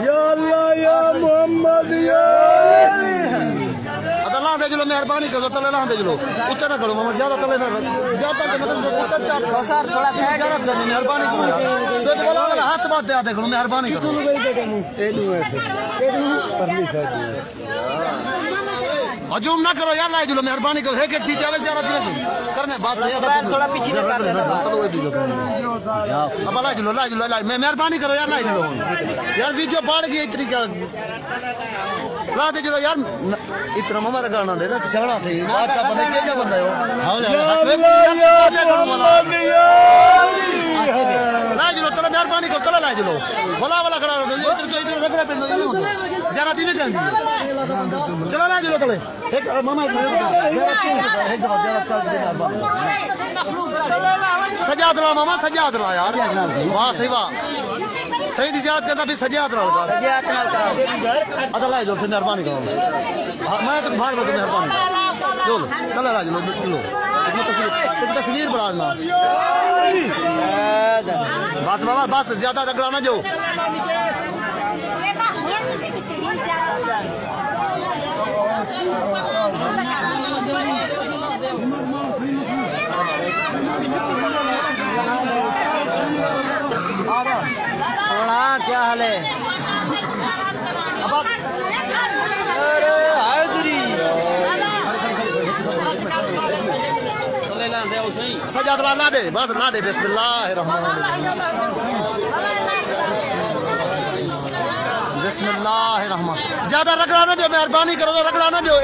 या अल्लाह या मोहम्मद या अल्लाह दे चलो मेहरबानी करो तले ना दे चलो उत्ते ना करो मामा ज्यादा तले ना ज्यादा के मतलब उत्ते चाट सर थोड़ा ठहर कर दे मेहरबानी करो यार तो बोला वाला हाथ बात दे दे करो मेहरबानी करो तू गई दे मुंह ए नु ऐसे ए नु परली साइड हजूम ना करो यार लाई चलो मेहरबानी करो है कि दी जावे ज्यादा दिन करने बात से ज्यादा थोड़ा पीछे कर देना चलो ये दीजिए अब लाई चलो मैं मेहरबानी करो यार लाई चलो यार वीडियो बढ़ गई इतनी क्या ला दे चलो यार इतना हमारा गाना दे ना सियाड़ा थे बादशाह बंदे क्या बंदा है ला चलो चलो मेहरबानी करो चलो ला चलो भला वाला खड़ा इधर तो इधर रगड़ा पे नहीं होता ज्यादा दिन नहीं करनी चलो ला चलो चले एक मामा सजाद ला मामा सजाद ला यार वाह सही वाह सही दिजात करता फिर सजाद ला अदा ला जो मेहरबानी करो मैं तो भाग लो मेहरबानी चलो चलो ला चलो चलो तस्वीर बनाना बस बाबा बस ज्यादा रगड़ाना जो क्या हाल है सजाद ला दे बस ला दे बिस्मिल्लाहिर्रहमान ज्यादा रगड़ाना जो मेहरबानी करो तो रगड़ाना जो